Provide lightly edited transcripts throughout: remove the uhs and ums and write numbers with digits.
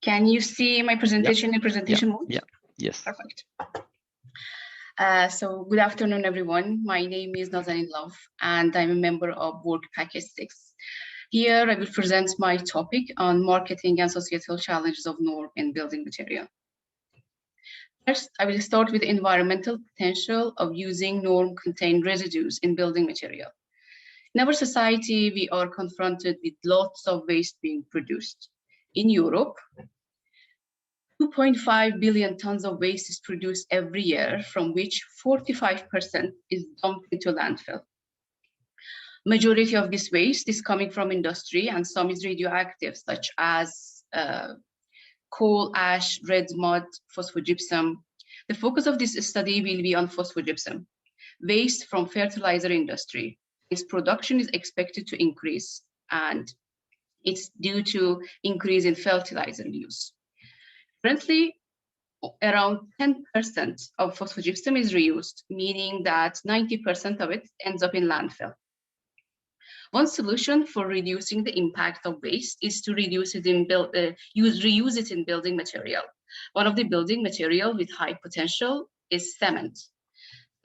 Can you see my presentation in presentation mode? Yeah, yes. Perfect. So good afternoon, everyone. My name is Nazanin, and I'm a member of Work Packages of RadoNorm. Here, I will present my topic on marketing and societal challenges of norm in building material. First, I will start with the environmental potential of using norm-contained residues in building material. In our society, we are confronted with lots of waste being produced. In Europe, 2.5 billion tons of waste is produced every year, from which 45% is dumped into landfill. Majority of this waste is coming from industry, and some is radioactive, such as coal ash, red mud, phosphogypsum. The focus of this study will be on phosphogypsum, waste from fertilizer industry. Its production is expected to increase, and it's due to increase in fertilizer use. Currently, around 10% of phosphogypsum is reused, meaning that 90% of it ends up in landfill. One solution for reducing the impact of waste is to reduce it in reuse it in building material. One of the building material with high potential is cement.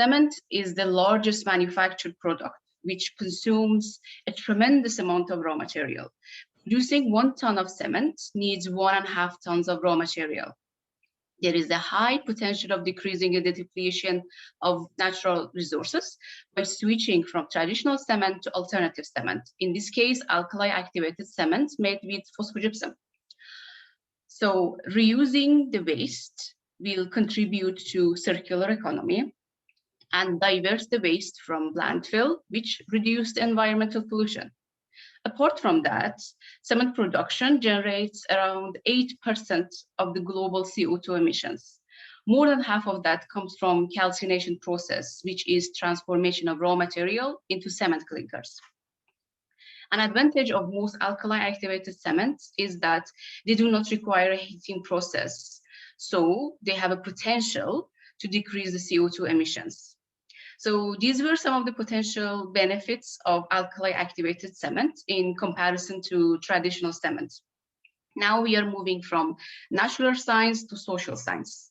Cement is the largest manufactured product, which consumes a tremendous amount of raw material. Producing 1 ton of cement needs 1.5 tons of raw material. There is a high potential of decreasing the depletion of natural resources by switching from traditional cement to alternative cement. In this case, alkali activated cement made with phosphogypsum. So reusing the waste will contribute to circular economy and divert the waste from landfill, which reduce the environmental pollution. Apart from that, cement production generates around 8% of the global CO2 emissions. More than half of that comes from calcination process, which is transformation of raw material into cement clinkers. An advantage of most alkali activated cements is that they do not require a heating process, so they have a potential to decrease the CO2 emissions. So these were some of the potential benefits of alkali activated cement in comparison to traditional cement. Now we are moving from natural science to social science.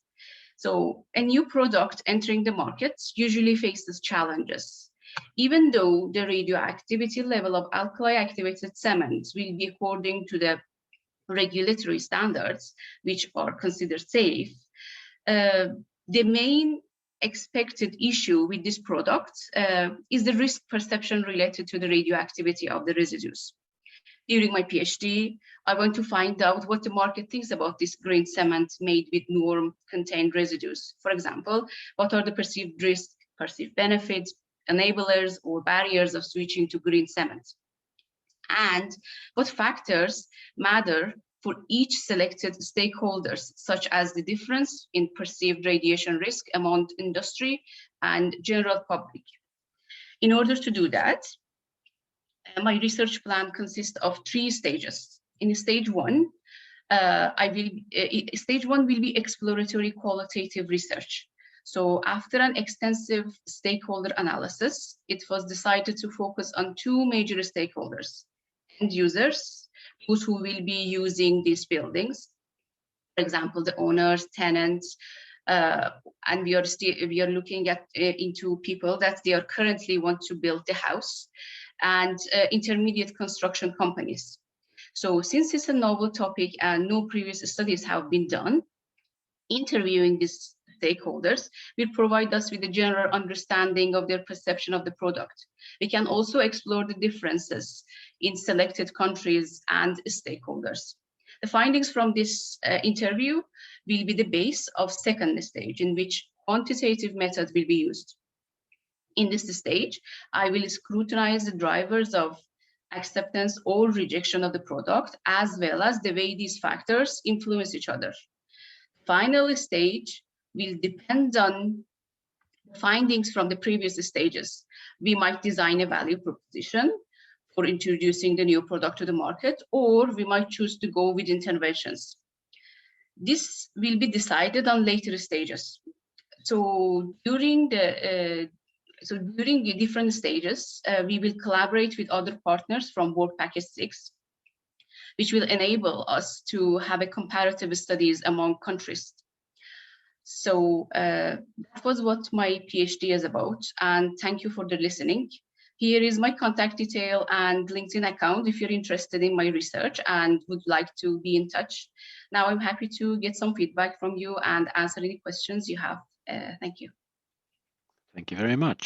So a new product entering the market usually faces challenges. Even though the radioactivity level of alkali activated cement will be according to the regulatory standards, which are considered safe, the main expected issue with this product is the risk perception related to the radioactivity of the residues. During my PhD, I want to find out what the market thinks about this green cement made with norm-contained residues. For example, what are the perceived risks, perceived benefits, enablers, or barriers of switching to green cement? And what factors matter for each selected stakeholders, such as the difference in perceived radiation risk among industry and general public. In order to do that, my research plan consists of 3 stages. In stage 1, stage 1 will be exploratory qualitative research. So after an extensive stakeholder analysis, it was decided to focus on 2 major stakeholders: end users, those who will be using these buildings, for example, the owners, tenants, and we are looking at into people that they are currently want to build the house, and intermediate construction companies. So since it's a novel topic and no previous studies have been done, interviewing these stakeholders will provide us with a general understanding of their perception of the product. We can also explore the differences in selected countries and stakeholders. The findings from this interview will be the base of second stage, in which quantitative method will be used. In this stage, I will scrutinize the drivers of acceptance or rejection of the product, as well as the way these factors influence each other. Final stage will depend on findings from the previous stages. We might design a value proposition for introducing the new product to the market, or we might choose to go with interventions. This will be decided on later stages. So during the different stages, we will collaborate with other partners from Work Package 6 which will enable us to have a comparative studies among countries. So that was what my PhD is about, and thank you for the listening. Here is my contact detail and LinkedIn account if you're interested in my research and would like to be in touch. Now I'm happy to get some feedback from you and answer any questions you have. Thank you. Thank you very much.